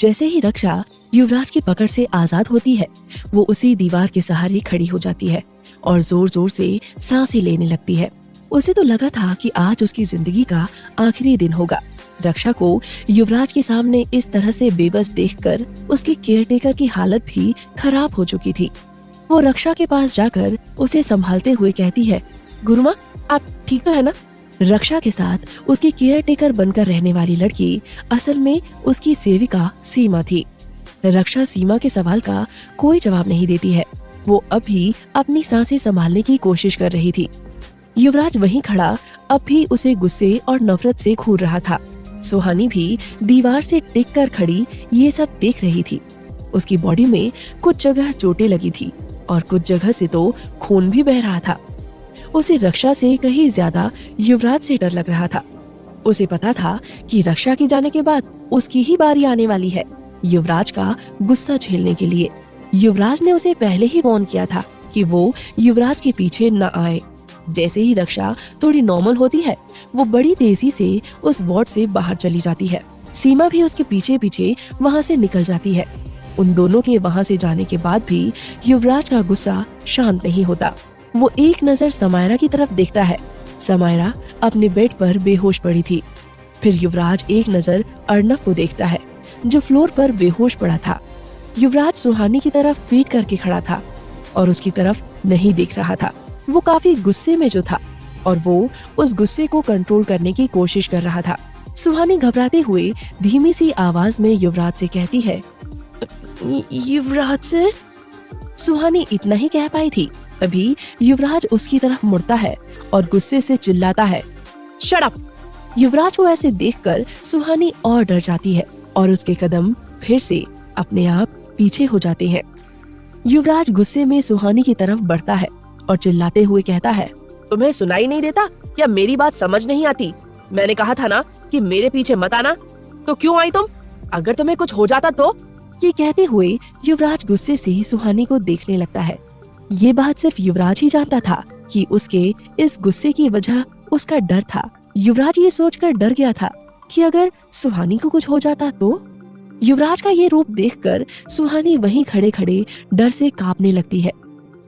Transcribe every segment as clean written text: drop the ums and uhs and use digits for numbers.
जैसे ही रक्षा युवराज की पकड़ से आजाद होती है, वो उसी दीवार के सहारे खड़ी हो जाती है और जोर जोर से सांसें लेने लगती है। उसे तो लगा था कि आज उसकी जिंदगी का आखिरी दिन होगा। रक्षा को युवराज के सामने इस तरह से बेबस देखकर उसकी केयरटेकर की हालत भी खराब हो चुकी थी। वो रक्षा के पास जाकर उसे संभालते हुए कहती है, गुरुमा आप ठीक तो है ना? रक्षा के साथ उसकी केयरटेकर बनकर रहने वाली लड़की असल में उसकी सेविका सीमा थी। रक्षा सीमा के सवाल का कोई जवाब नहीं देती है। वो अब भी अपनी सांसें संभालने की कोशिश कर रही थी। युवराज वहीं खड़ा अब भी उसे गुस्से और नफरत से घूर रहा था। सुहानी भी दीवार से टिक कर खड़ी ये सब देख रही थी। उसकी बॉडी में कुछ जगह चोटें लगी थी और कुछ जगह से तो खून भी बह रहा था। उसे रक्षा से कहीं ज्यादा युवराज से डर लग रहा था। उसे पता था कि रक्षा के जाने के बाद उसकी ही बारी आने वाली है युवराज का गुस्सा झेलने के लिए। युवराज ने उसे पहले ही वार्न किया था कि वो युवराज के पीछे न आए। जैसे ही रक्षा थोड़ी नॉर्मल होती है, वो बड़ी तेजी से उस वार्ड से बाहर चली जाती है। सीमा भी उसके पीछे पीछे वहाँ से निकल जाती है। उन दोनों के वहाँ से जाने के बाद भी युवराज का गुस्सा शांत नहीं होता। वो एक नजर समायरा की तरफ देखता है। समायरा अपने बेड पर बेहोश पड़ी थी। फिर युवराज एक नजर अर्नब को देखता है जो फ्लोर पर बेहोश पड़ा था। युवराज सुहानी की तरफ पीट करके खड़ा था और उसकी तरफ नहीं देख रहा था। वो काफी गुस्से में जो था और वो उस गुस्से को कंट्रोल करने की कोशिश कर रहा था। सुहानी घबराते हुए धीमी सी आवाज में युवराज से कहती है, युवराज सर। सुहानी इतना ही कह पाई थी, तभी युवराज उसकी तरफ मुड़ता है और गुस्से से चिल्लाता है, शट अप। युवराज को ऐसे देखकर सुहानी और डर जाती है और उसके कदम फिर से अपने आप पीछे हो जाते हैं। युवराज गुस्से में सुहानी की तरफ बढ़ता है और चिल्लाते हुए कहता है, तुम्हें सुनाई नहीं देता या मेरी बात समझ नहीं आती? मैंने कहा था ना कि मेरे पीछे मत आना, तो क्यों आई तुम? अगर तुम्हें कुछ हो जाता तो? ये कहते हुए युवराज गुस्से से सुहानी को देखने लगता है। ये बात सिर्फ युवराज ही जानता था कि उसके इस गुस्से की वजह उसका डर था। युवराज ये सोचकर डर गया था कि अगर सुहानी को कुछ हो जाता तो? युवराज का ये रूप देखकर सुहानी वहीं खड़े खड़े डर से कांपने लगती है।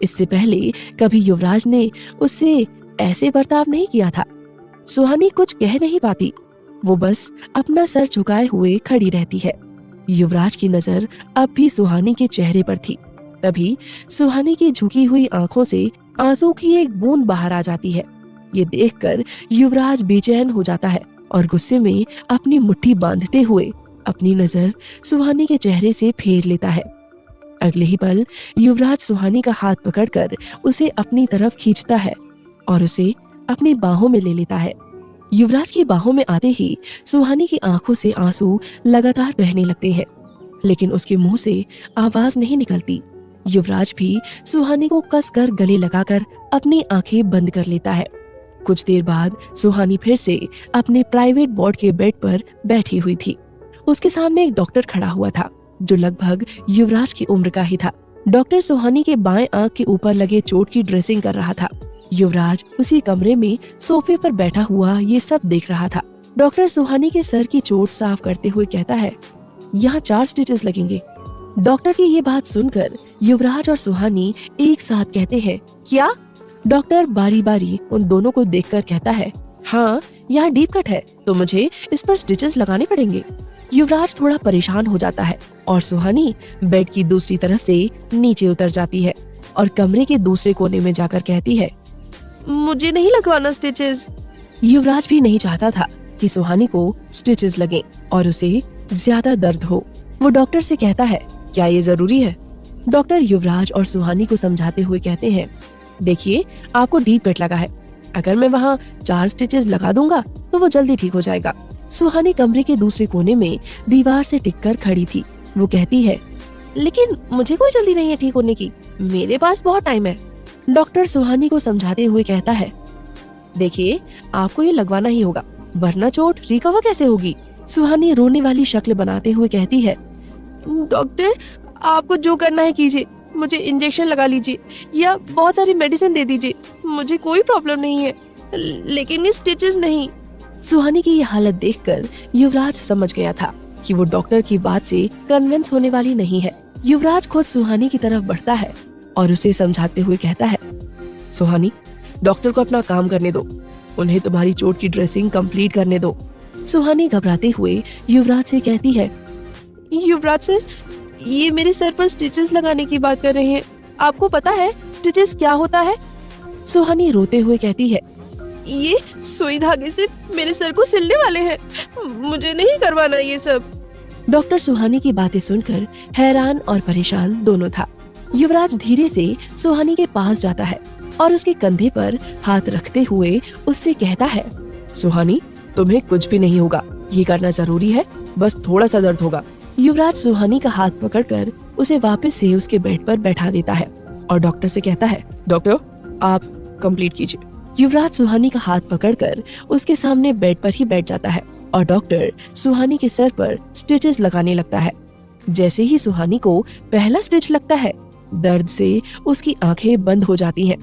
इससे पहले कभी युवराज ने उससे ऐसे बर्ताव नहीं किया था। सुहानी कुछ कह नहीं पाती, वो बस अपना सर झुकाए हुए खड़ी रहती है। युवराज की नजर अब भी सुहानी के चेहरे पर थी। तभी सुहानी की झुकी हुई आंखों से आंसू की एक बूंद बाहर आ जाती है। ये देखकर युवराज बेचैन हो जाता है और गुस्से में अपनी मुट्ठी बांधते हुए अपनी नजर सुहानी के चेहरे से फेर लेता है। अगले ही पल युवराज सुहानी का हाथ पकड़कर उसे अपनी तरफ खींचता है और उसे अपनी बाहों में ले लेता है। युवराज की बाहों में आते ही सुहानी की आंखों से आंसू लगातार बहने लगते हैं, लेकिन उसके मुंह से आवाज नहीं निकलती। युवराज भी सुहानी को कसकर गले लगाकर अपनी आंखें बंद कर लेता है। कुछ देर बाद सुहानी फिर से अपने प्राइवेट वार्ड के बेड पर बैठी हुई थी। उसके सामने एक डॉक्टर खड़ा हुआ था जो लगभग युवराज की उम्र का ही था। डॉक्टर सुहानी के बाएं आंख के ऊपर लगे चोट की ड्रेसिंग कर रहा था। युवराज उसी कमरे में सोफे पर बैठा हुआ ये सब देख रहा था। डॉक्टर सुहानी के सर की चोट साफ करते हुए कहता है, यहाँ 4 स्टिचेस लगेंगे। डॉक्टर की ये बात सुनकर युवराज और सुहानी एक साथ कहते हैं, क्या? डॉक्टर बारी बारी उन दोनों को देखकर कहता है, हाँ यहाँ डीप कट है तो मुझे इस पर स्टिचेस लगाने पड़ेंगे। युवराज थोड़ा परेशान हो जाता है और सुहानी बेड की दूसरी तरफ से नीचे उतर जाती है और कमरे के दूसरे कोने में जाकर कहती है, मुझे नहीं लगवाना स्टिचेस। युवराज भी नहीं चाहता था कि सुहानी को स्टिचेस लगे और उसे ज्यादा दर्द हो। वो डॉक्टर से कहता है, क्या ये जरूरी है? डॉक्टर युवराज और सुहानी को समझाते हुए कहते हैं, देखिए आपको डीप कट लगा है, अगर मैं वहाँ 4 स्टिचेस लगा दूंगा तो वो जल्दी ठीक हो जाएगा। सुहानी कमरे के दूसरे कोने में दीवार से टिककर खड़ी थी। वो कहती है, लेकिन मुझे कोई जल्दी नहीं है ठीक होने की, मेरे पास बहुत टाइम है। डॉक्टर सुहानी को समझाते हुए कहता है, देखिए आपको ये लगवाना ही होगा वरना चोट रिकवर कैसे होगी। सुहानी रोने वाली शक्ल बनाते हुए कहती है, डॉक्टर आपको जो करना है कीजिए, मुझे इंजेक्शन लगा लीजिए या बहुत सारी मेडिसिन दे दीजिए, मुझे कोई प्रॉब्लम नहीं है, लेकिन ये स्टिचेस नहीं। सुहानी की ये हालत देखकर युवराज समझ गया था कि वो डॉक्टर की बात से कन्विंस होने वाली नहीं है। युवराज खुद सुहानी की तरफ बढ़ता है और उसे समझाते हुए कहता है, सुहानी, डॉक्टर को अपना काम करने दो, उन्हें तुम्हारी चोट की ड्रेसिंग कंप्लीट करने दो। सुहानी घबराते हुए युवराज से कहती है, युवराज सर, ये मेरे सर पर स्टिचेस लगाने की बात कर रहे हैं, आपको पता है स्टिचेस क्या होता है? सुहानी रोते हुए कहती है, ये सुई धागे से मेरे सर को सिलने वाले हैं, मुझे नहीं करवाना ये सब। डॉक्टर सुहानी की बातें सुनकर हैरान और परेशान दोनों था। युवराज धीरे से सुहानी के पास जाता है और उसके कंधे पर हाथ रखते हुए उससे कहता है, सुहानी, तुम्हें कुछ भी नहीं होगा, ये करना जरूरी है, बस थोड़ा सा दर्द होगा। युवराज सुहानी का हाथ पकड़कर उसे वापस से उसके बेड पर बैठा देता है और डॉक्टर से कहता है, डॉक्टर, आप कंप्लीट कीजिए। युवराज सुहानी का हाथ पकड़कर उसके सामने बेड पर ही बैठ जाता है और डॉक्टर सुहानी के सर पर स्टिचेस लगाने लगता है। जैसे ही सुहानी को पहला स्टिच लगता है, दर्द से उसकी आंखें बंद हो जाती हैं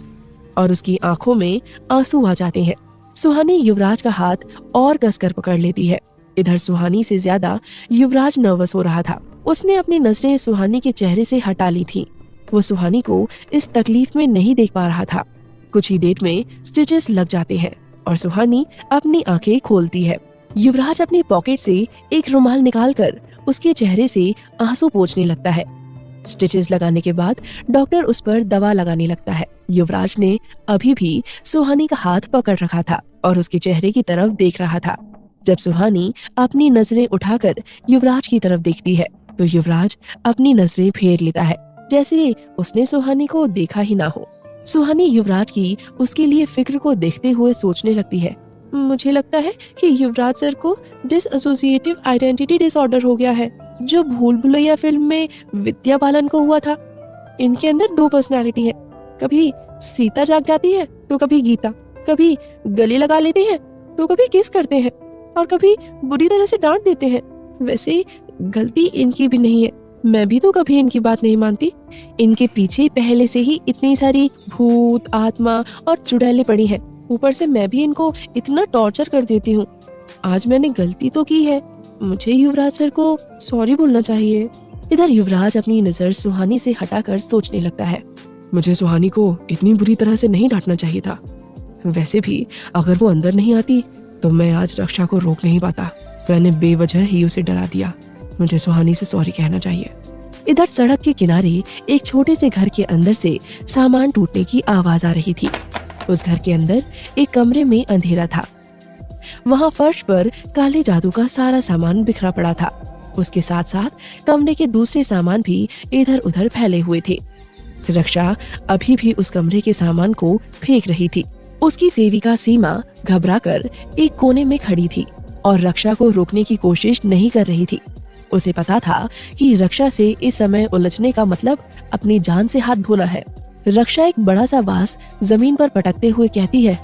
और उसकी आंखों में आंसू आ जाते हैं। सुहानी युवराज का हाथ और कसकर पकड़ लेती है। इधर सुहानी से ज्यादा युवराज नर्वस हो रहा था। उसने अपनी नजरें सुहानी के चेहरे से हटा ली थी। वो सुहानी को इस तकलीफ में नहीं देख पा रहा था। कुछ ही देर में स्टिचेस लग जाते हैं और सुहानी अपनी आंखें खोलती है। युवराज अपनी पॉकेट से एक रुमाल निकालकर उसके चेहरे से आंसू पोंछने लगता है। स्टिचेस लगाने के बाद डॉक्टर उस पर दवा लगाने लगता है। युवराज ने अभी भी सुहानी का हाथ पकड़ रखा था और उसके चेहरे की तरफ देख रहा था। जब सुहानी अपनी नजरें उठाकर युवराज की तरफ देखती है तो युवराज अपनी नजरें फेर लेता है, जैसे उसने सुहानी को देखा ही ना हो। सुहानी युवराज की उसके लिए फिक्र को देखते हुए सोचने लगती है, मुझे लगता है कि युवराज सर को डिसएसोसिएटिव आइडेंटिटी डिसऑर्डर हो गया है, जो भूल भुलैया फिल्म में विद्या बालन को हुआ था। इनके अंदर दो पर्सनालिटी है, कभी सीता जाग जाती है तो कभी गीता, कभी गले लगा लेते हैं तो कभी किस करते हैं और कभी बुरी तरह से डांट देते हैं। वैसे गलती इनकी भी नहीं है, मैं भी तो कभी इनकी बात नहीं मानती। इनके पीछे पहले से ही इतनी सारी भूत, आत्मा और चुड़ैलें पड़ी हैं। ऊपर से मैं भी इनको इतना टॉर्चर कर देती हूँ। आज मैंने गलती तो की है, मुझे युवराज सर को सॉरी बोलना चाहिए। इधर युवराज अपनी नजर सुहानी से हटाकर सोचने लगता है, मुझे सुहानी को इतनी बुरी तरह से नहीं डांटना चाहिए था। वैसे भी अगर वो अंदर नहीं आती तो मैं आज रक्षा को रोक नहीं पाता। मैंने बेवजह ही उसे डरा दिया। मुझे सुहानी से सॉरी कहना चाहिए। इधर सड़क के किनारे एक छोटे से घर के अंदर से सामान टूटने की आवाज आ रही थी। उस घर के अंदर एक कमरे में अंधेरा था। वहाँ फर्श पर काले जादू का सारा सामान बिखरा पड़ा था। उसके साथ साथ कमरे के दूसरे सामान भी इधर उधर फैले हुए थे। रक्षा अभी भी उस कमरे के सामान को फेंक रही थी। उसकी सेविका सीमा घबराकर एक कोने में खड़ी थी और रक्षा को रोकने की कोशिश नहीं कर रही थी। उसे पता था कि रक्षा से इस समय उलझने का मतलब अपनी जान से हाथ धोना है। रक्षा एक बड़ा सा बांस जमीन पर पटकते हुए कहती है,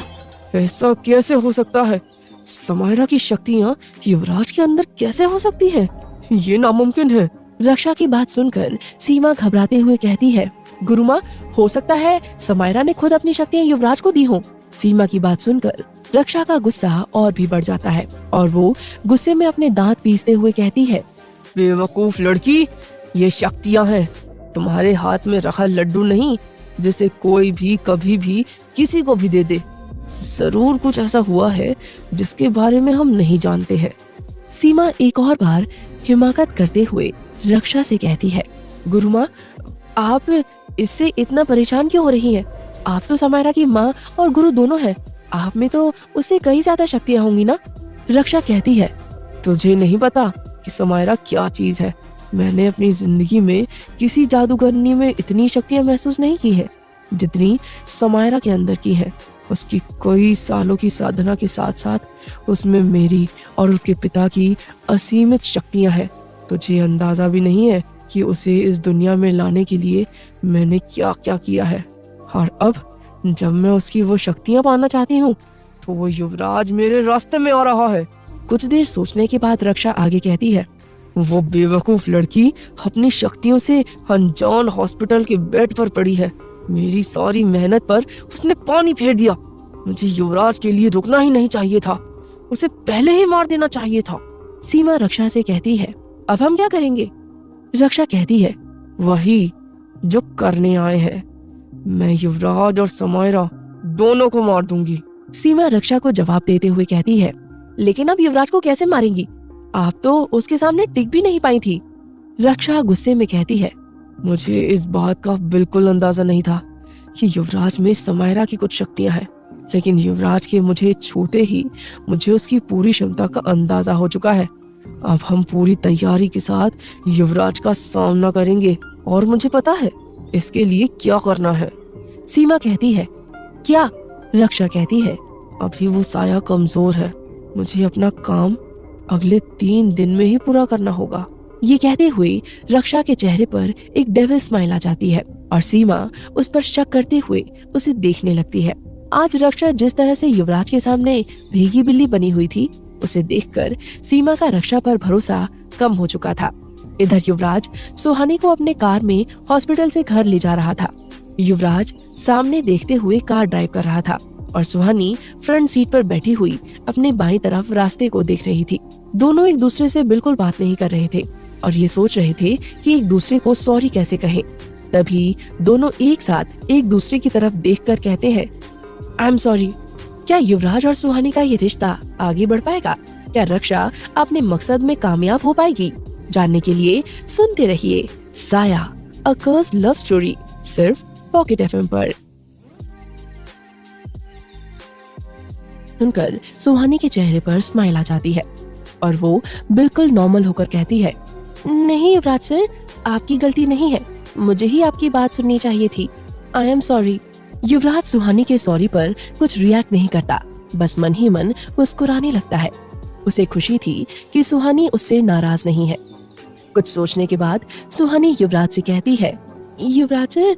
ऐसा कैसे हो सकता है? समायरा की शक्तियाँ युवराज के अंदर कैसे हो सकती हैं? ये नामुमकिन है। रक्षा की बात सुनकर सीमा घबराते हुए कहती है, गुरुमा, हो सकता है समायरा ने खुद अपनी शक्तियाँ युवराज को दी हों। सीमा की बात सुनकर रक्षा का गुस्सा और भी बढ़ जाता है और वो गुस्से में अपने दांत पीसते हुए कहती है, बेवकूफ लड़की, ये शक्तियाँ हैं, तुम्हारे हाथ में रखा लड्डू नहीं जिसे कोई भी कभी भी किसी को भी दे दे। जरूर कुछ ऐसा हुआ है जिसके बारे में हम नहीं जानते हैं। सीमा एक और बार हिमाकत करते हुए रक्षा से कहती है, गुरुमा, आप इससे इतना परेशान क्यों हो रही हैं? आप तो समायरा की माँ और गुरु दोनों हैं। आप में तो उससे कई ज्यादा शक्तियाँ होंगी ना? रक्षा कहती है, तुझे नहीं पता कि समायरा क्या चीज है। मैंने अपनी जिंदगी में किसी जादूगरनी में इतनी शक्तियाँ महसूस नहीं की है जितनी समायरा के अंदर की है। उसकी कई सालों की साधना के साथ साथ उसमें मेरी और उसके पिता की असीमित शक्तियाँ हैं। तुझे अंदाजा भी नहीं है कि उसे इस दुनिया में लाने के लिए मैंने क्या क्या किया है। और अब जब मैं उसकी वो शक्तियाँ पाना चाहती हूँ तो वो युवराज मेरे रास्ते में आ रहा है। कुछ देर सोचने के बाद रक्षा आगे कहती है, वो बेवकूफ लड़की अपनी शक्तियों से अनजान हॉस्पिटल के बेड पर पड़ी है। मेरी सारी मेहनत पर उसने पानी फेर दिया। मुझे युवराज के लिए रुकना ही नहीं चाहिए था, उसे पहले ही मार देना चाहिए था। सीमा रक्षा से कहती है, अब हम क्या करेंगे? रक्षा कहती है, वही जो करने आए हैं। मैं युवराज और समायरा दोनों को मार दूंगी। सीमा रक्षा को जवाब देते हुए कहती है, लेकिन आप युवराज को कैसे मारेंगी? आप तो उसके सामने टिक भी नहीं पाई थी। रक्षा गुस्से में कहती है, मुझे इस बात का बिल्कुल अंदाजा नहीं था कि युवराज में समायरा की कुछ शक्तियां हैं, लेकिन युवराज के मुझे छूते ही मुझे उसकी पूरी क्षमता का अंदाजा हो चुका है। अब हम पूरी तैयारी के साथ युवराज का सामना करेंगे और मुझे पता है इसके लिए क्या करना है। सीमा कहती है, क्या? रक्षा कहती है, अभी वो साया कमजोर है, मुझे अपना काम अगले 3 दिन में ही पूरा करना होगा। ये कहते हुए रक्षा के चेहरे पर एक डेविल स्माइल आ जाती है और सीमा उस पर शक करते हुए उसे देखने लगती है। आज रक्षा जिस तरह से युवराज के सामने भीगी बिल्ली बनी हुई थी, उसे देखकर सीमा का रक्षा पर भरोसा कम हो चुका था। इधर युवराज सुहानी को अपने कार में हॉस्पिटल से घर ले जा रहा था। युवराज सामने देखते हुए कार ड्राइव कर रहा था और सुहानी फ्रंट सीट पर बैठी हुई अपने बाईं तरफ रास्ते को देख रही थी। दोनों एक दूसरे से बिल्कुल बात नहीं कर रहे थे और ये सोच रहे थे कि एक दूसरे को सॉरी कैसे कहें। तभी दोनों एक साथ एक दूसरे की तरफ देखकर कहते हैं, आई एम सॉरी। क्या युवराज और सुहानी का ये रिश्ता आगे बढ़ पाएगा? क्या रक्षा अपने मकसद में कामयाब हो पाएगी? जानने के लिए सुनते रहिए साया, अ कर्स्ड लव स्टोरी, सिर्फ पॉकेट एफएम पर। सुनकर सुहानी के चेहरे पर स्माइल आ जाती है और वो बिल्कुल नॉर्मल होकर कहती है, नहीं युवराज सर, आपकी गलती नहीं है, मुझे ही आपकी बात सुननी चाहिए थी। I am sorry. युवराज सुहानी के सॉरी पर कुछ रिएक्ट नहीं करता, बस मन ही मन मुस्कुराने लगता है। उसे खुशी थी कि सुहानी उससे नाराज नहीं है। कुछ सोचने के बाद सुहानी युवराज से कहती है, युवराज सर,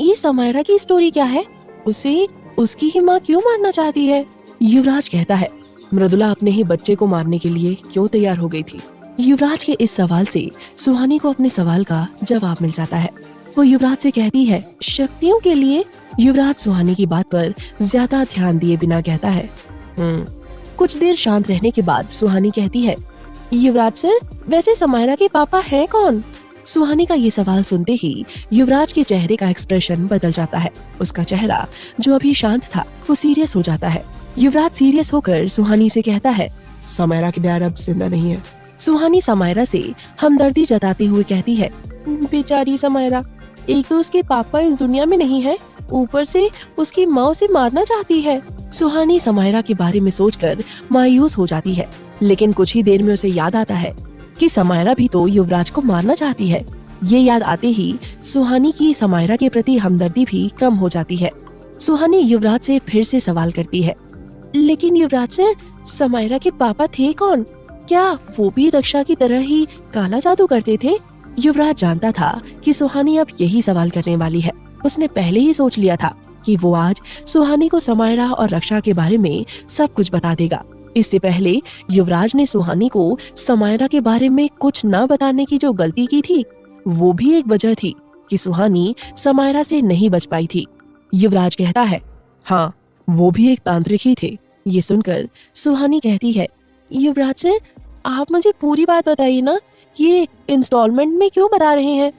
ये समायरा की स्टोरी क्या है? उसे उसकी ही माँ क्यों मारना चाहती है? युवराज कहता है, मृदुला अपने ही बच्चे को मारने के लिए क्यों तैयार हो गई थी? युवराज के इस सवाल से सुहानी को अपने सवाल का जवाब मिल जाता है। वो युवराज से कहती है, शक्तियों के लिए? युवराज सुहानी की बात पर ज्यादा ध्यान दिए बिना कहता है, कुछ देर शांत रहने के बाद सुहानी कहती है, युवराज सर, वैसे समायरा के पापा हैं कौन? सुहानी का ये सवाल सुनते ही युवराज के चेहरे का एक्सप्रेशन बदल जाता है। उसका चेहरा जो अभी शांत था वो सीरियस हो जाता है। युवराज सीरियस होकर सुहानी से कहता है, समायरा के डैड अब जिंदा नहीं है। सुहानी समायरा से हमदर्दी जताते हुए कहती है, बेचारी समायरा, एक तो उसके पापा इस दुनिया में नहीं है, ऊपर से उसकी माँ उसे मारना चाहती है। सुहानी समायरा के बारे में सोचकर मायूस हो जाती है, लेकिन कुछ ही देर में उसे याद आता है कि समायरा भी तो युवराज को मारना चाहती है। ये याद आते ही सुहानी की समायरा के प्रति हमदर्दी भी कम हो जाती है। सुहानी युवराज से फिर से सवाल करती है, लेकिन युवराज सर, समायरा के पापा थे कौन? क्या वो भी रक्षा की तरह ही काला जादू करते थे? युवराज जानता था कि सुहानी अब यही सवाल करने वाली है। उसने पहले ही सोच लिया था कि वो आज सुहानी को समायरा और रक्षा के बारे में सब कुछ बता देगा। इससे पहले युवराज ने सुहानी को समायरा के बारे में कुछ न बताने की जो गलती की थी, वो भी एक वजह थी कि सुहानी समायरा से नहीं बच पाई थी। युवराज कहता है, हाँ, वो भी एक तांत्रिक ही थे। ये सुनकर सुहानी कहती है, युवराज सर, आप मुझे पूरी बात बताइए ना, ये इंस्टॉलमेंट में क्यों बता रहे हैं?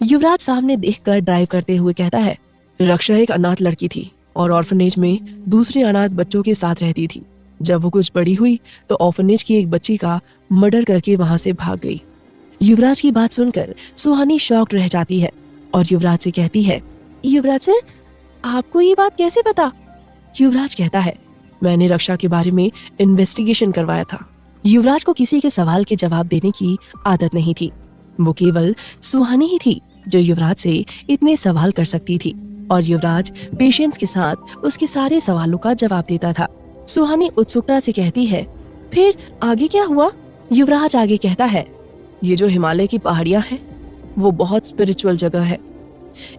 युवराज सामने देखकर ड्राइव करते हुए कहता है, रक्षा एक अनाथ लड़की थी और ऑर्फनेज में दूसरे अनाथ बच्चों के साथ रहती थी। जब वो कुछ बड़ी हुई तो ऑर्फनेज की एक बच्ची का मर्डर करके वहां से भाग गई। युवराज की बात सुनकर सुहानी शॉक्ड रह जाती है और युवराज से कहती है, युवराज सर, आपको ये बात कैसे पता? युवराज कहता है, मैंने रक्षा के बारे में इन्वेस्टिगेशन करवाया था। युवराज को किसी के सवाल के जवाब देने की आदत नहीं थी। वो केवल सुहानी ही थी जो युवराज से इतने सवाल कर सकती थी और युवराज पेशेंस के साथ उसके सारे सवालों का जवाब देता था। सुहानी उत्सुकता से कहती है, फिर आगे क्या हुआ? युवराज आगे कहता है, ये जो हिमालय की पहाड़ियां हैं, वो बहुत स्पिरिचुअल जगह है।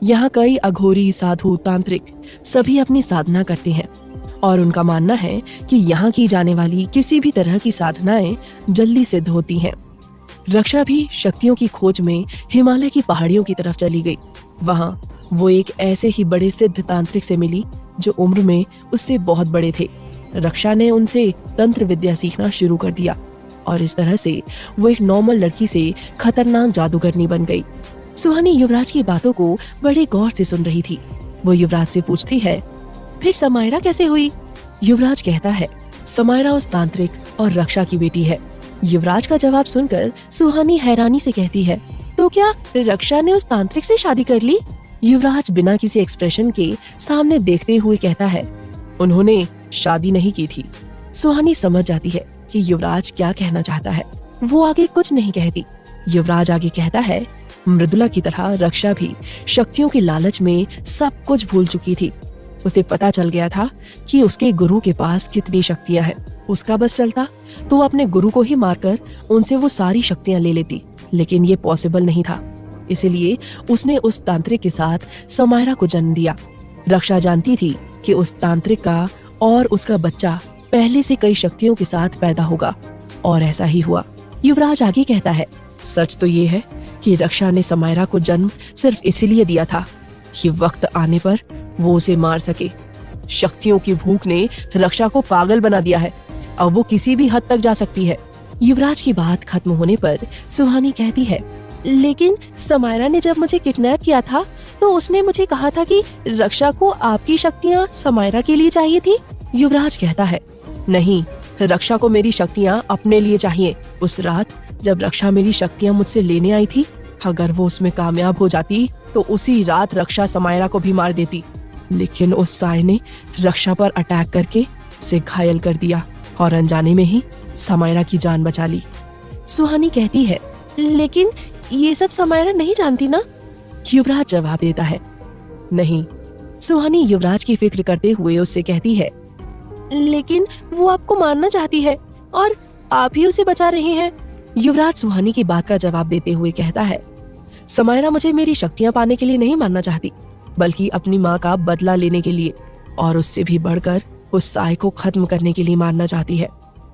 यहाँ कई अघोरी, साधु, तांत्रिक सभी अपनी साधना करते हैं और उनका मानना है कि यहाँ की जाने वाली किसी भी तरह की साधनाएं जल्दी सिद्ध होती हैं। रक्षा भी शक्तियों की खोज में हिमालय की पहाड़ियों की तरफ चली गई। वहाँ वो एक ऐसे ही बड़े सिद्ध तांत्रिक से मिली जो उम्र में उससे बहुत बड़े थे। रक्षा ने उनसे तंत्र विद्या सीखना शुरू कर दिया। और इस तरह से वो एक नॉर्मल लड़की से खतरनाक जादूगरनी बन गई। सुहानी युवराज की बातों को बड़े गौर से सुन रही थी। वो युवराज से पूछती है, फिर समायरा कैसे हुई? युवराज कहता है, समायरा उस तांत्रिक और रक्षा की बेटी है। युवराज का जवाब सुनकर सुहानी हैरानी से कहती है, तो क्या रक्षा ने उस तांत्रिक से शादी कर ली? युवराज बिना किसी एक्सप्रेशन के सामने देखते हुए कहता है, उन्होंने शादी नहीं की थी। सुहानी समझ जाती है कि युवराज क्या कहना चाहता है। वो आगे कुछ नहीं कहती। युवराज आगे कहता है, मृदुला की तरह रक्षा भी शक्तियों की लालच में सब कुछ भूल चुकी थी। उसे पता चल गया था कि उसके गुरु के पास कितनी शक्तियां हैं। उसका बस चलता तो वो अपने गुरु को ही मारकर उनसे वो सारी शक्तियां ले लेती, लेकिन ये पॉसिबल नहीं था। इसलिए उसने उस तांत्रिक के साथ समायरा को जन्म दिया। रक्षा जानती थी कि उस तांत्रिक का और उसका बच्चा पहले से कई शक्तियों के साथ पैदा होगा, और ऐसा ही हुआ। युवराज आगे कहता है, सच तो ये है कि रक्षा ने समायरा को जन्म सिर्फ इसीलिए दिया था कि वक्त आने पर वो उसे मार सके। शक्तियों की भूख ने रक्षा को पागल बना दिया है। अब वो किसी भी हद तक जा सकती है। युवराज की बात खत्म होने पर सुहानी कहती है, लेकिन समायरा ने जब मुझे किडनैप किया था तो उसने मुझे कहा था कि रक्षा को आपकी शक्तियाँ समायरा के लिए चाहिए थी। युवराज कहता है, नहीं, रक्षा को मेरी शक्तियाँ अपने लिए चाहिए। उस रात जब रक्षा मेरी शक्तियाँ मुझसे लेने आई थी, अगर वो उसमें कामयाब हो जाती तो उसी रात रक्षा समायरा को भी मार देती, लेकिन उस साय ने रक्षा पर अटैक करके उसे घायल कर दिया और अनजाने में ही समायरा की जान बचा ली। सुहानी कहती है, लेकिन ये सब समायरा नहीं जानती ना? युवराज जवाब देता है, नहीं। सुहानी युवराज की फिक्र करते हुए उससे कहती है, लेकिन वो आपको मारना चाहती है और आप ही उसे बचा रहे हैं। युवराज सुहानी की बात का जवाब देते हुए कहता है, समायरा मुझे मेरी शक्तियां पाने के लिए नहीं मारना चाहती, बल्कि अपनी माँ का बदला लेने के लिए, और उससे भी बढ़कर उस साय को खत्म करने के लिए मारना चाहती है।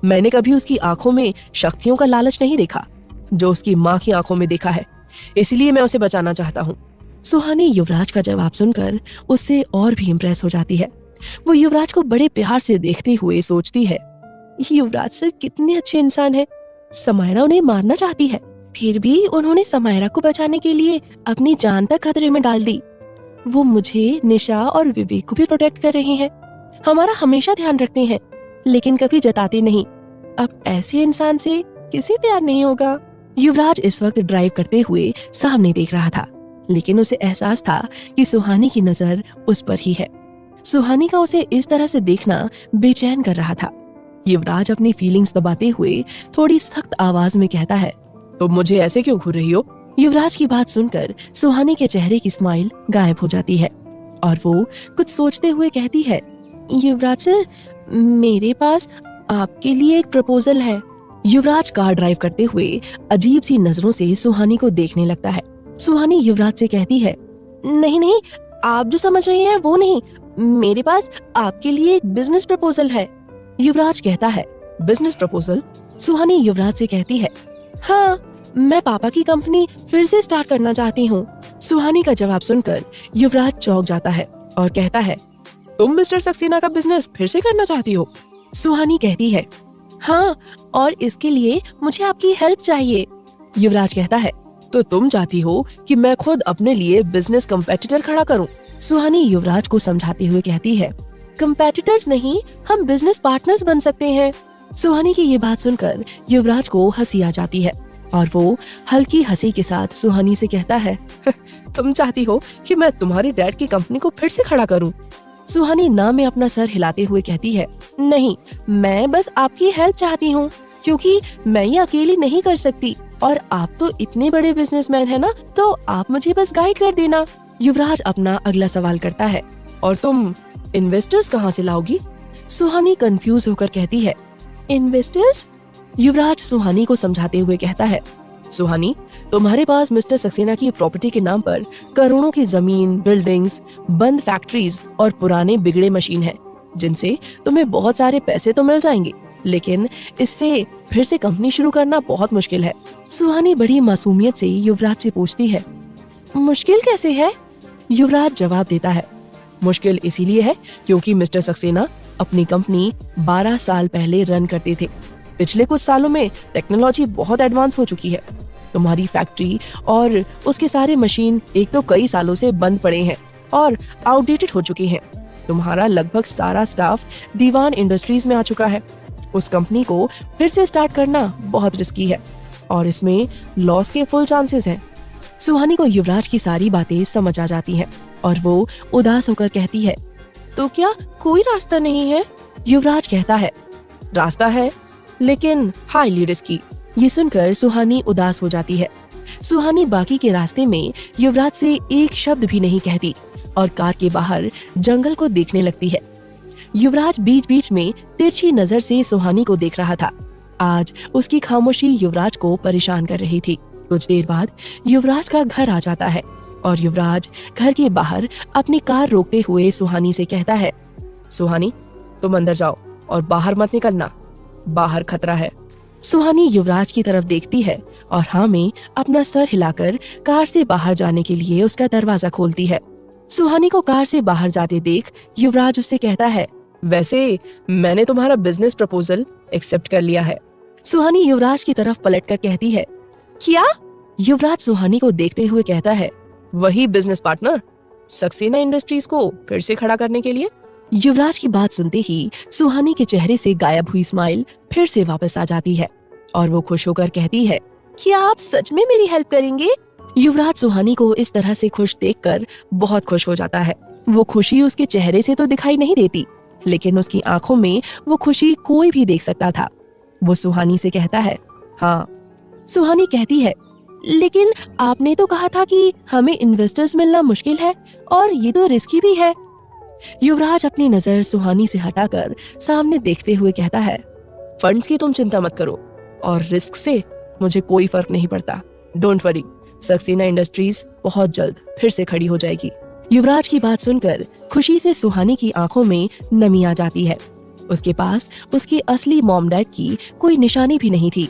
मैंने कभी उसकी आंखों में शक्तियों का लालच नहीं देखा जो उसकी माँ की आंखों में देखा है, इसलिए मैं उसे बचाना चाहता हूँ। सुहानी युवराज का जवाब सुनकर उससे और भी इम्प्रेस हो जाती है। वो युवराज को बड़े प्यार से देखते हुए सोचती है, युवराज सर कितने अच्छे इंसान है। समायरा उन्हें मारना चाहती है, फिर भी उन्होंने समायरा को बचाने के लिए अपनी जान तक खतरे में डाल दी। वो मुझे, निशा और विवेक को भी प्रोटेक्ट कर रहे हैं, हमारा हमेशा ध्यान रखते हैं, लेकिन कभी जताते नहीं। अब ऐसे इंसान से किसी प्यार नहीं होगा। युवराज इस वक्त ड्राइव करते हुए सामने देख रहा था, लेकिन उसे एहसास था कि सुहानी की नजर उस पर ही है। सुहानी का उसे इस तरह से देखना बेचैन कर रहा था। युवराज अपनी फीलिंग्स दबाते हुए थोड़ी सख्त आवाज में कहता है, तुम मुझे ऐसे क्यों घूर रही हो? युवराज की बात सुनकर सुहानी के चेहरे की स्माइल गायब हो जाती है और वो कुछ सोचते हुए कहती है, युवराज सर, मेरे पास आपके लिए एक प्रपोजल है। युवराज कार ड्राइव करते हुए अजीब सी नजरों से सुहानी को देखने लगता है। सुहानी युवराज से कहती है, नहीं नहीं, आप जो समझ रहे हैं वो नहीं, मेरे पास आपके लिए एक बिजनेस प्रपोजल है। युवराज कहता है, बिजनेस प्रपोजल? सुहानी युवराज से कहती है, हाँ, मैं पापा की कंपनी फिर से स्टार्ट करना चाहती हूँ। सुहानी का जवाब सुनकर युवराज चौंक जाता है और कहता है, तुम मिस्टर सक्सेना का बिजनेस फिर से करना चाहती हो? सुहानी कहती है, हाँ, और इसके लिए मुझे आपकी हेल्प चाहिए। युवराज कहता है, तो तुम चाहती हो कि मैं खुद अपने लिए बिजनेस कंपेटिटर खड़ा करूं? सुहानी युवराज को समझाते हुए कहती है, कंपेटिटर्स नहीं, हम बिजनेस पार्टनर्स बन सकते हैं। सुहानी की ये बात सुनकर युवराज को हंसी आ जाती है और वो हल्की हंसी के साथ सुहानी से कहता है, तुम चाहती हो कि मैं तुम्हारे डैड की कंपनी को फिर से खड़ा करूं? सुहानी ना में अपना सर हिलाते हुए कहती है, नहीं, मैं बस आपकी हेल्प चाहती हूँ, क्योंकि मैं ये अकेली नहीं कर सकती और आप तो इतने बड़े बिजनेसमैन है ना, तो आप मुझे बस गाइड कर देना। युवराज अपना अगला सवाल करता है, और तुम इन्वेस्टर्स कहाँ से लाओगी? सुहानी कंफ्यूज होकर कहती है, इन्वेस्टर्स? युवराज सुहानी को समझाते हुए कहता है, सुहानी, तुम्हारे पास मिस्टर सक्सेना की प्रॉपर्टी के नाम पर करोड़ों की जमीन, बिल्डिंग्स, बंद फैक्ट्रीज और पुराने बिगड़े मशीन हैं, जिनसे तुम्हें बहुत सारे पैसे तो मिल जाएंगे, लेकिन इससे फिर से कंपनी शुरू करना बहुत मुश्किल है। सुहानी बड़ी मासूमियत से युवराज से पूछती है, मुश्किल कैसे है? युवराज जवाब देता है, मुश्किल इसीलिए है क्योंकि मिस्टर सक्सेना अपनी कंपनी 12 साल पहले रन करते थे। पिछले कुछ सालों में टेक्नोलॉजी बहुत एडवांस हो चुकी है। तुम्हारी फैक्ट्री और उसके सारे मशीन एक तो कई सालों से बंद पड़े हैं और आउटडेटेड हो चुके हैं। तुम्हारा लगभग सारा स्टाफ दीवान इंडस्ट्रीज में आ चुका है। उस कंपनी को फिर से स्टार्ट करना बहुत रिस्की है और इसमें लॉस के फुल चांसेस हैं। सुहानी को युवराज की सारी बातें समझ आ जाती हैं और वो उदास होकर कहती है, तो क्या कोई रास्ता नहीं है? युवराज कहता है, रास्ता है लेकिन हाईली रिस्की। ये सुनकर सुहानी उदास हो जाती है। सुहानी बाकी के रास्ते में युवराज से एक शब्द भी नहीं कहती और कार के बाहर जंगल को देखने लगती है। युवराज बीच बीच में तिरछी नजर से सुहानी को देख रहा था। आज उसकी खामोशी युवराज को परेशान कर रही थी। कुछ देर बाद युवराज का घर आ जाता है और युवराज घर के बाहर अपनी कार रोकते हुए सुहानी से कहता है, सुहानी तुम अंदर जाओ और बाहर मत निकलना, बाहर खतरा है। सुहानी युवराज की तरफ देखती है और हाँ में अपना सर हिलाकर कार से बाहर जाने के लिए उसका दरवाजा खोलती है। सुहानी को कार से बाहर जाते देख युवराज उससे कहता है, वैसे मैंने तुम्हारा बिजनेस प्रपोजल एक्सेप्ट कर लिया है। सुहानी युवराज की तरफ पलटकर कहती है, क्या? युवराज सुहानी को देखते हुए कहता है, वही बिजनेस पार्टनर सक्सेना इंडस्ट्रीज को फिर से खड़ा करने के लिए। युवराज की बात सुनते ही सुहानी के चेहरे से गायब हुई स्माइल फिर से वापस आ जाती है और वो खुश होकर कहती है, क्या आप सच में मेरी हेल्प करेंगे? युवराज सुहानी को इस तरह से खुश देखकर बहुत खुश हो जाता है। वो खुशी उसके चेहरे से तो दिखाई नहीं देती, लेकिन उसकी आंखों में वो खुशी कोई भी देख सकता था। वो सुहानी से कहता है, हाँ। सुहानी कहती है, लेकिन आपने तो कहा था कि हमें इन्वेस्टर्स मिलना मुश्किल है और ये तो रिस्की भी है। युवराज अपनी नजर सुहानी से हटाकर सामने देखते हुए कहता है, फंड्स की तुम चिंता मत करो और रिस्क से मुझे कोई फर्क नहीं पड़ता। डोंट वरी, सक्सेना इंडस्ट्रीज बहुत जल्द फिर से खड़ी हो जाएगी। युवराज की बात सुनकर खुशी से सुहानी की आंखों में नमी आ जाती है। उसके पास उसके असली मॉम डैड की कोई निशानी भी नहीं थी।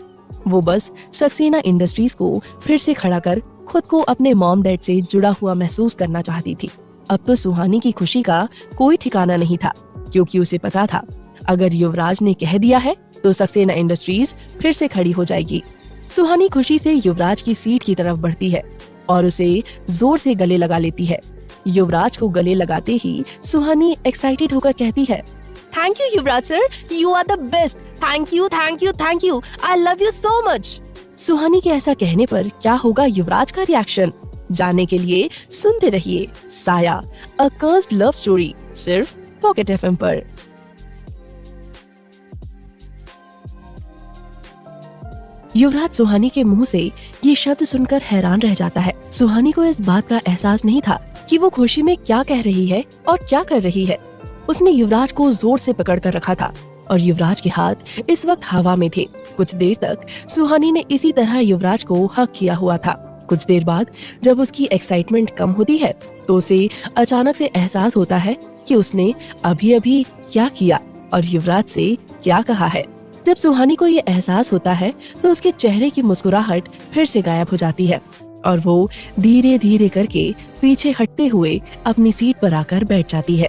वो बस सक्सेना इंडस्ट्रीज को फिर से खड़ा कर खुद को अपने मॉम डैड से जुड़ा हुआ महसूस करना चाहती थी। अब तो सुहानी की खुशी का कोई ठिकाना नहीं था, क्योंकि उसे पता था अगर युवराज ने कह दिया है तो सक्सेना इंडस्ट्रीज फिर से खड़ी हो जाएगी। सुहानी खुशी से युवराज की सीट की तरफ बढ़ती है और उसे जोर से गले लगा लेती है। युवराज को गले लगाते ही सुहानी एक्साइटेड होकर कहती है, thank you Yuvraj sir, you are the best. Thank you thank you thank you, I love you so much. Suhani के ऐसा कहने पर क्या होगा युवराज का रिएक्शन, जानने के लिए सुनते रहिए साया, अ कर्स्ड लव स्टोरी, सिर्फ पॉकेट एफएम पर। युवराज सुहानी के मुंह से ये शब्द सुनकर हैरान रह जाता है। सुहानी को इस बात का एहसास नहीं था कि वो खुशी में क्या कह रही है और क्या कर रही है। उसने युवराज को जोर से पकड़ कर रखा था और युवराज के हाथ इस वक्त हवा में थे। कुछ देर तक सुहानी ने इसी तरह युवराज को हक किया हुआ था। कुछ देर बाद जब उसकी एक्साइटमेंट कम होती है तो उसे अचानक से एहसास होता है कि उसने अभी अभी क्या किया और युवराज से क्या कहा है। जब सुहानी को ये एहसास होता है तो उसके चेहरे की मुस्कुराहट फिर से गायब हो जाती है और वो धीरे धीरे करके पीछे हटते हुए अपनी सीट पर आकर बैठ जाती है।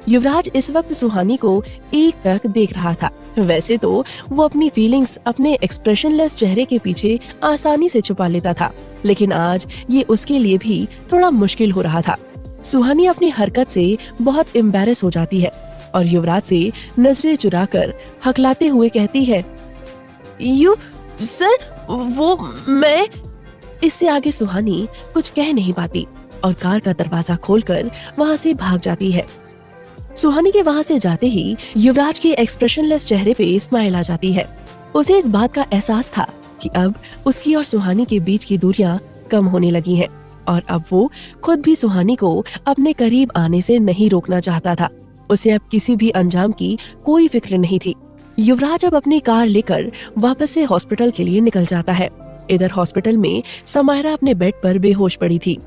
युवराज इस वक्त सुहानी को एक टक देख रहा था। वैसे तो वो अपनी फीलिंग्स अपने एक्सप्रेशनलेस चेहरे के पीछे आसानी से छुपा लेता था, लेकिन आज ये उसके लिए भी थोड़ा मुश्किल हो रहा था। सुहानी अपनी हरकत से बहुत एम्बैरेस हो जाती है और युवराज से नजरें चुराकर हकलाते हुए कहती है, यू सर, वो मैं। इससे आगे सुहानी कुछ कह नहीं पाती और कार का दरवाजा खोलकर वहाँ से भाग जाती है। सुहानी के वहाँ से जाते ही युवराज के एक्सप्रेशनलेस चेहरे पे स्माइल आ जाती है। उसे इस बात का एहसास था कि अब उसकी और सुहानी के बीच की दूरियां कम होने लगी हैं और अब वो खुद भी सुहानी को अपने करीब आने से नहीं रोकना चाहता था। उसे अब किसी भी अंजाम की कोई फिक्र नहीं थी। युवराज अब अपनी कार लेकर वापस से हॉस्पिटल के लिए निकल जाता है। इधर हॉस्पिटल में समायरा अपने बेड पर बेहोश पड़ी थी।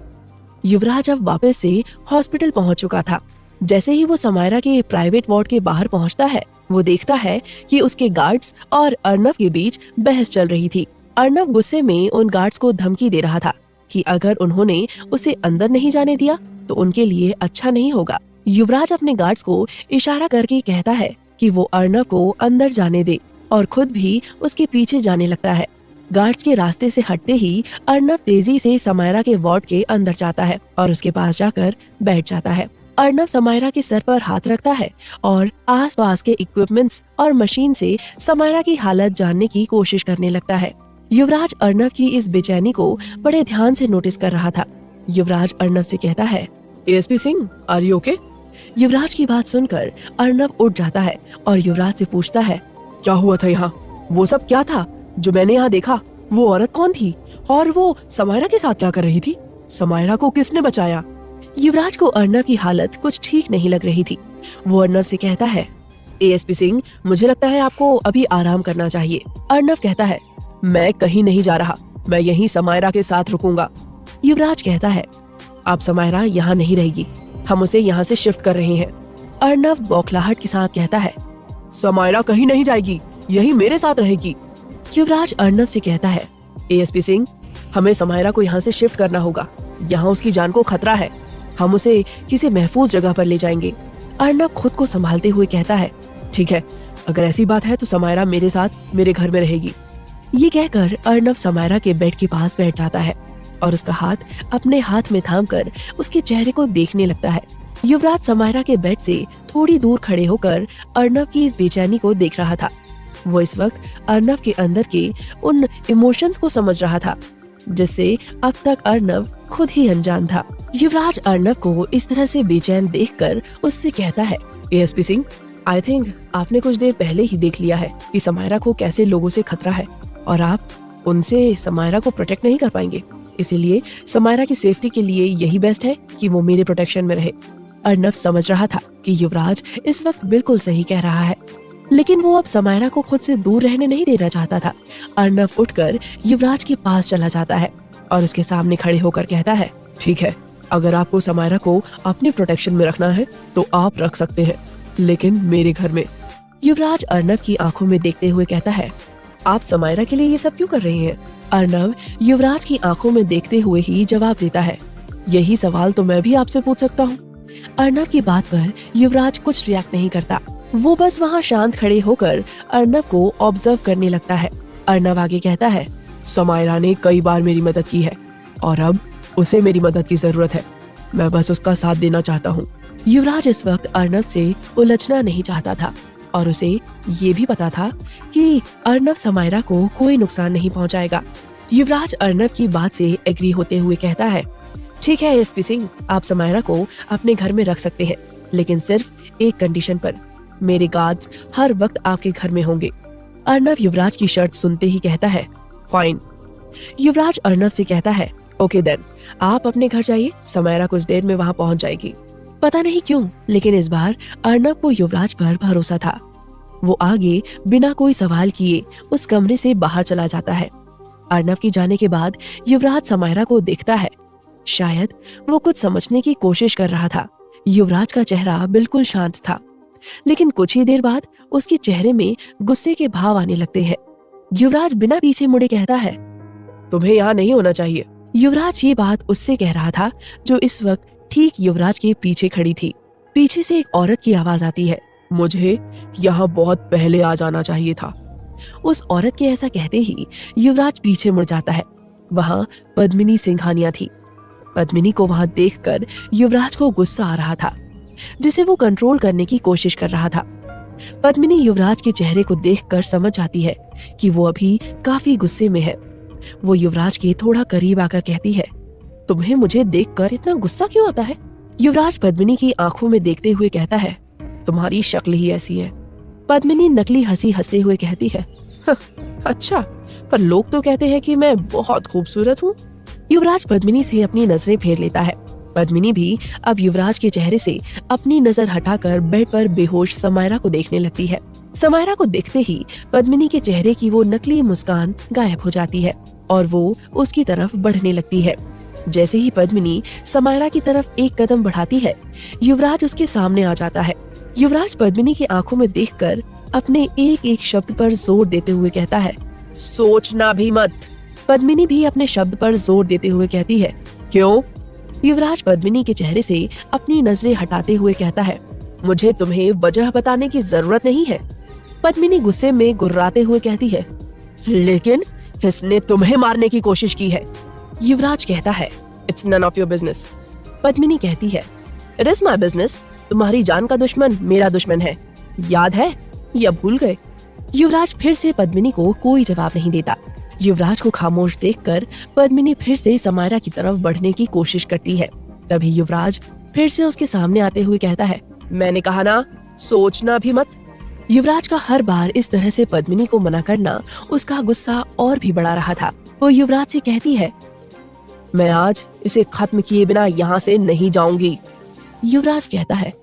युवराज अब वापस से हॉस्पिटल पहुंच चुका था। जैसे ही वो समायरा के प्राइवेट वार्ड के बाहर पहुंचता है, वो देखता है कि उसके गार्ड्स और अर्नव के बीच बहस चल रही थी। अर्नव गुस्से में उन गार्ड्स को धमकी दे रहा था कि अगर उन्होंने उसे अंदर नहीं जाने दिया तो उनके लिए अच्छा नहीं होगा। युवराज अपने गार्ड्स को इशारा करके कहता है कि वो अर्नव को अंदर जाने दे और खुद भी उसके पीछे जाने लगता है। गार्ड्स के रास्ते से हटते ही अर्नव तेजी से समायरा के वार्ड के अंदर जाता है और उसके पास जाकर बैठ जाता है। अर्नव समायरा के सर पर हाथ रखता है और आसपास के इक्विपमेंट्स और मशीन से समायरा की हालत जानने की कोशिश करने लगता है। युवराज अर्नव की इस बेचैनी को बड़े ध्यान से नोटिस कर रहा था। युवराज अर्नव से कहता है, ASP Singh, are you okay? Yuvraj की बात सुनकर अर्नव उठ जाता है और युवराज से पूछता है, क्या हुआ था यहाँ? वो सब क्या था जो मैंने यहाँ देखा? वो औरत कौन थी और वो समायरा के साथ क्या कर रही थी? समायरा को किसने बचाया? युवराज को अर्नव की हालत कुछ ठीक नहीं लग रही थी। वो अर्नव से कहता है, एएसपी सिंह, मुझे लगता है आपको अभी आराम करना चाहिए। अर्नव कहता है, मैं कहीं नहीं जा रहा, मैं यहीं समायरा के साथ रुकूंगा। युवराज कहता है, आप समायरा यहाँ नहीं रहेगी, हम उसे यहाँ से शिफ्ट कर रहे हैं। अर्नव बौखलाहट के साथ कहता है, समायरा कहीं नहीं जाएगी, यही मेरे साथ रहेगी। युवराज अर्नव से कहता है, एएसपी सिंह, हमें समायरा को यहाँ से शिफ्ट करना होगा, यहाँ उसकी जान को खतरा है, हम उसे किसी महफूज जगह पर ले जाएंगे। अर्नव खुद को संभालते हुए कहता है, ठीक है, अगर ऐसी बात है तो समायरा मेरे साथ मेरे घर में रहेगी। ये कहकर अर्नव समायरा के बेड के पास बैठ जाता है और उसका हाथ अपने हाथ में थामकर उसके चेहरे को देखने लगता है। युवराज समायरा के बेड से थोड़ी दूर खड़े होकर अर्नव की इस बेचैनी को देख रहा था। वो इस वक्त अर्नव के अंदर के उन इमोशंस को समझ रहा था जिससे अब तक अर्नव खुद ही अनजान था। युवराज अर्नव को इस तरह से बेचैन देखकर उससे कहता है, एएसपी सिंह, आई थिंक आपने कुछ देर पहले ही देख लिया है कि समायरा को कैसे लोगों से खतरा है और आप उनसे समायरा को प्रोटेक्ट नहीं कर पाएंगे। इसीलिए समायरा की सेफ्टी के लिए यही बेस्ट है कि वो मेरे प्रोटेक्शन में रहे। अर्नव समझ रहा था कि युवराज इस वक्त बिल्कुल सही कह रहा है, लेकिन वो अब समायरा को खुद से दूर रहने नहीं देना चाहता था। अर्नव उठकर युवराज के पास चला जाता है और उसके सामने खड़े होकर कहता है, ठीक है, अगर आपको समायरा को अपने प्रोटेक्शन में रखना है तो आप रख सकते हैं, लेकिन मेरे घर में। युवराज अर्नव की आंखों में देखते हुए कहता है, आप समायरा के लिए ये सब क्यों कर रहे हैं? अर्नव युवराज की आंखों में देखते हुए ही जवाब देता है, यही सवाल तो मैं भी आपसे पूछ सकता हूँ। अर्नव की बात पर युवराज कुछ रिएक्ट नहीं करता, वो बस वहाँ शांत खड़े होकर अर्नव को ऑब्जर्व करने लगता है। अर्नव आगे कहता है, समायरा ने कई बार मेरी मदद की है और अब उसे मेरी मदद की जरूरत है, मैं बस उसका साथ देना चाहता हूँ। युवराज इस वक्त अर्नव से उलझना नहीं चाहता था और उसे ये भी पता था कि अर्नव समायरा को कोई नुकसान नहीं पहुंचाएगा। युवराज अर्नव की बात से एग्री होते हुए कहता है, ठीक है एएसपी सिंह, आप समायरा को अपने घर में रख सकते हैं, लेकिन सिर्फ एक कंडीशन पर, मेरे गार्ड्स हर वक्त आपके घर में होंगे। अर्नव युवराज की शर्त सुनते ही कहता है, फाइन। युवराज अर्नव से कहता है, ओके देन, आप अपने घर जाइए, समायरा कुछ देर में वहाँ पहुँच जाएगी। पता नहीं क्यों, लेकिन इस बार अर्नव को युवराज पर भरोसा था। वो आगे बिना कोई सवाल किए उस कमरे से बाहर चला जाता है। अर्नव की जाने के बाद युवराज समायरा को देखता है। शायद वो कुछ समझने की कोशिश कर रहा था। युवराज का चेहरा बिल्कुल शांत था, लेकिन कुछ ही देर बाद उसके चेहरे में गुस्से के भाव आने लगते हैं। युवराज बिना पीछे मुड़े कहता है, तुम्हें यहाँ नहीं होना चाहिए। युवराज ये बात उससे कह रहा था जो इस वक्त ठीक युवराज के पीछे खड़ी थी। पीछे से एक औरत की आवाज आती है, मुझे यहाँ बहुत पहले आ जाना चाहिए था। उस औरत के ऐसा कहते ही युवराज पीछे मुड़ जाता है। वहाँ पद्मिनी सिंघानिया थी। पद्मिनी को वहाँ देखकर युवराज को गुस्सा आ रहा था, जिसे वो कंट्रोल करने की कोशिश कर रहा था। पद्मिनी युवराज के चेहरे को देखकर समझ जाती है कि वो अभी काफी गुस्से में है। वो युवराज के थोड़ा करीब आकर कहती है, तुम्हें मुझे देखकर इतना गुस्सा क्यों आता है? युवराज पद्मिनी की आंखों में देखते हुए कहता है, तुम्हारी शक्ल ही ऐसी है। पद्मिनी नकली हंसी हंसते हुए कहती है, अच्छा, पर लोग तो कहते हैं कि मैं बहुत खूबसूरत हूँ। युवराज पद्मिनी से अपनी नजरें फेर लेता है। पद्मिनी भी अब युवराज के चेहरे से अपनी नजर हटाकर बेड पर बेहोश समायरा को देखने लगती है। समायरा को देखते ही पद्मिनी के चेहरे की वो नकली मुस्कान गायब हो जाती है और वो उसकी तरफ बढ़ने लगती है। जैसे ही पद्मिनी समायरा की तरफ एक कदम बढ़ाती है, युवराज उसके सामने आ जाता है। युवराज पद्मिनी की आंखों में देखकर अपने एक एक शब्द पर जोर देते हुए कहता है, सोचना भी मत। पद्मिनी भी अपने शब्द पर जोर देते हुए कहती है, क्यों? युवराज पद्मिनी के चेहरे से अपनी नजरें हटाते हुए कहता है, मुझे तुम्हें वजह बताने की जरूरत नहीं है। पद्मिनी गुस्से में गुर्राते हुए कहती है, लेकिन इसने तुम्हें मारने की कोशिश की है। युवराज कहता है, it's none of your business. Padmini कहती है, इट इज माई बिजनेस। तुम्हारी जान का दुश्मन मेरा दुश्मन है, याद है या भूल गए? युवराज फिर से पद्मिनी को कोई जवाब नहीं देता। युवराज को खामोश देखकर पद्मिनी फिर से समायरा की तरफ बढ़ने की कोशिश करती है। तभी युवराज फिर से उसके सामने आते हुए कहता है, मैंने कहा ना, सोचना भी मत। युवराज का हर बार इस तरह से पद्मिनी को मना करना उसका गुस्सा और भी बढ़ा रहा था। वो युवराज से कहती है, मैं आज इसे खत्म किए बिना यहाँ से नहीं जाऊंगी। युवराज कहता है,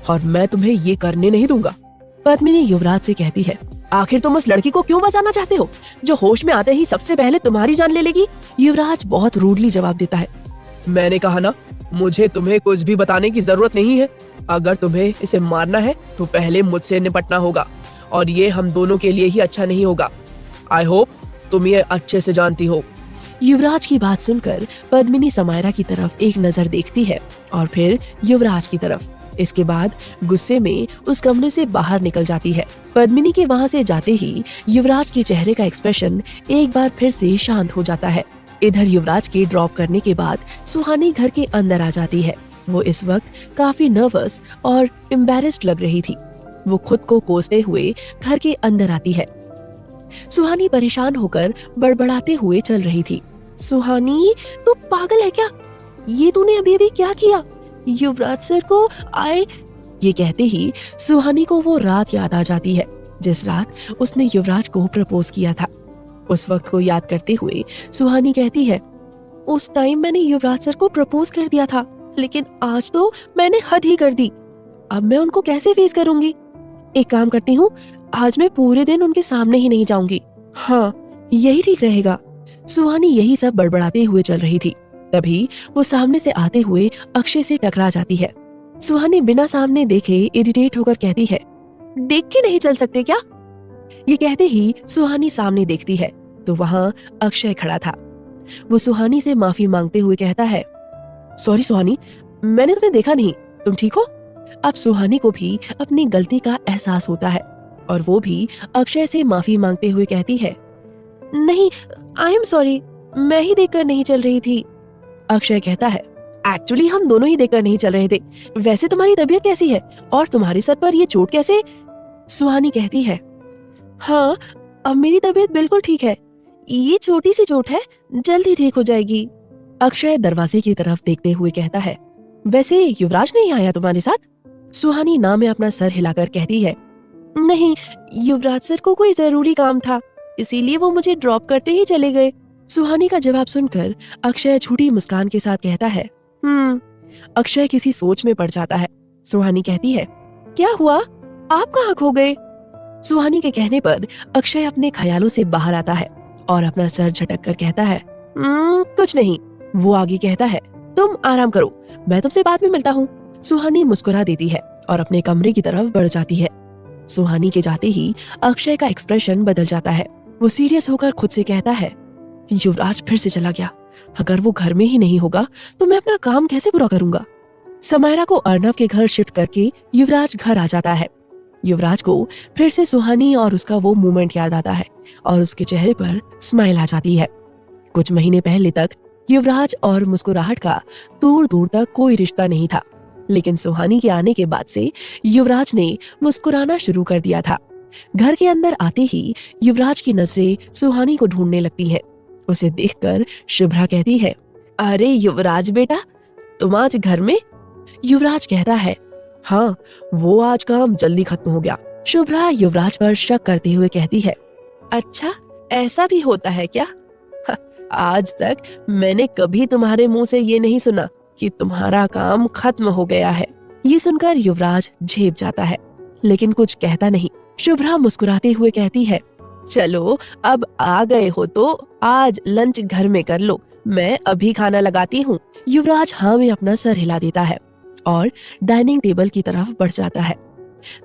और मैं तुम्हें ये करने नहीं दूंगा। पद्मिनी युवराज से कहती है, आखिर तुम उस लड़की को क्यों बचाना चाहते हो जो होश में आते ही सबसे पहले तुम्हारी जान ले लेगी? युवराज बहुत रूडली जवाब देता है, मैंने कहा ना, मुझे तुम्हें कुछ भी बताने की जरूरत नहीं है। अगर तुम्हें इसे मारना है तो पहले मुझसे निपटना होगा, और ये हम दोनों के लिए ही अच्छा नहीं होगा। आई होप तुम ये अच्छे से जानती हो। युवराज की बात सुनकर पद्मिनी समायरा की तरफ एक नजर देखती है और फिर युवराज की तरफ। इसके बाद गुस्से में उस कमरे से बाहर निकल जाती है। पद्मिनी के वहाँ से जाते ही युवराज के चेहरे का एक्सप्रेशन एक बार फिर से शांत हो जाता है। इधर युवराज के ड्रॉप करने के बाद सुहानी घर के अंदर आ जाती है। वो इस वक्त काफी नर्वस और एम्बैरेस्ड लग रही थी। वो खुद को कोसते हुए घर के अंदर आती है। सुहानी परेशान होकर बड़बड़ाते हुए चल रही थी। सुहानी, तू पागल है क्या? ये तूने अभी अभी क्या किया? युवराज सर को आए। ये कहते ही सुहानी को वो रात याद आ जाती है जिस रात उसने युवराज को प्रपोज किया था। उस वक्त को याद करते हुए सुहानी कहती है, उस टाइम मैंने युवराज सर को प्रपोज कर दिया था, लेकिन आज तो मैंने हद ही कर दी। अब मैं उनको कैसे फेस करूंगी? एक काम करती हूँ, आज मैं पूरे दिन उनके सामने ही नहीं जाऊंगी। हाँ, यही ठीक रहेगा। सुहानी यही सब बड़बड़ाते हुए चल रही थी। तभी वो सामने से आते हुए अक्षय से टकरा जाती है। सुहानी बिना सामने देखे इरिटेट होकर कहती है, देख के नहीं चल सकते क्या? ये कहते ही सुहानी सामने देखती है तो वहाँ अक्षय खड़ा था। वो सुहानी से माफी मांगते हुए कहता है, सॉरी सुहानी, मैंने तुम्हें देखा नहीं, तुम ठीक हो? अब सुहानी को भी अपनी गलती का एहसास होता है और वो भी अक्षय से माफी मांगते हुए कहती है, नहीं, आई एम सॉरी, मैं ही देखकर नहीं चल रही थी। अक्षय कहता है, एक्चुअली हम दोनों ही देखकर नहीं चल रहे थे। वैसे तुम्हारी तबीयत कैसी है और तुम्हारे सर पर ये चोट कैसे? सुहानी कहती है, हाँ, अब मेरी तबीयत बिल्कुल ठीक है। ये छोटी सी चोट है, जल्दी ठीक हो जाएगी। अक्षय दरवाजे की तरफ देखते हुए कहता है, वैसे युवराज नहीं आया तुम्हारे साथ? सुहानी ना में अपना सर हिलाकर कहती है, नहीं, युवराज सर को कोई जरूरी काम था, इसीलिए वो मुझे ड्रॉप करते ही चले गए। सुहानी का जवाब सुनकर अक्षय झूठी मुस्कान के साथ कहता है, अक्षय किसी सोच में पड़ जाता है। सुहानी कहती है, क्या हुआ, आप कहाँ खो गए? सुहानी के कहने पर अक्षय अपने ख्यालों से बाहर आता है और अपना सर झटक कर कहता है, कुछ नहीं। वो आगे कहता है, तुम आराम करो, मैं तुमसे बाद में मिलता हूँ। सुहानी मुस्कुरा देती है और अपने कमरे की तरफ बढ़ जाती है। सुहानी के जाते ही अक्षय का एक्सप्रेशन बदल जाता है। वो सीरियस होकर खुद से कहता है, युवराज फिर से चला गया। अगर वो घर में ही नहीं होगा तो मैं अपना काम कैसे पूरा करूंगा? समायरा को अर्नव के घर शिफ्ट करके युवराज घर आ जाता है। युवराज को फिर से सुहानी और उसका वो मोमेंट याद आता है और उसके चेहरे पर स्माइल आ जाती है। कुछ महीने पहले तक युवराज और मुस्कुराहट का दूर दूर तक कोई रिश्ता नहीं था, लेकिन सुहानी के आने के बाद से युवराज ने मुस्कुराना शुरू कर दिया था। घर के अंदर आते ही युवराज की नजरें सुहानी को ढूंढने लगती हैं। उसे देखकर शुभ्रा कहती है, अरे युवराज बेटा, तुम आज घर में? युवराज कहता है, हाँ, वो आज काम जल्दी खत्म हो गया। शुभ्रा युवराज पर शक करते हुए कहती है, अच्छा, ऐसा भी होता है क्या? आज तक मैंने कभी तुम्हारे मुंह से ये नहीं सुना कि तुम्हारा काम खत्म हो गया है। ये सुनकर युवराज झेप जाता है लेकिन कुछ कहता नहीं। शुभ्रा मुस्कुराते हुए कहती है, चलो अब आ गए हो तो आज लंच घर में कर लो, मैं अभी खाना लगाती हूँ। युवराज हाँ में अपना सर हिला देता है और डाइनिंग टेबल की तरफ बढ़ जाता है।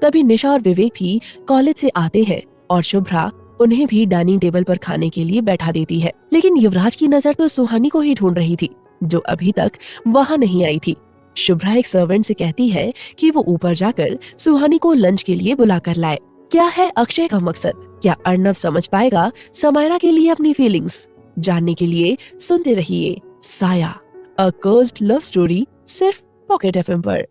तभी निशा और विवेक भी कॉलेज से आते हैं और शुभ्रा उन्हें भी डाइनिंग टेबल पर खाने के लिए बैठा देती है। लेकिन युवराज की नजर तो सुहानी को ही ढूंढ रही थी जो अभी तक वहाँ नहीं आई थी। शुभ्रा एक सर्वेंट से कहती है कि वो ऊपर जाकर सुहानी को लंच के लिए बुला कर लाए क्या है अक्षय का मकसद? क्या अर्नव समझ पाएगा समायरा के लिए अपनी फीलिंग्स? जानने के लिए सुनते रहिए साया, अ कर्स्ड लव स्टोरी, सिर्फ पॉकेट एफएम पर।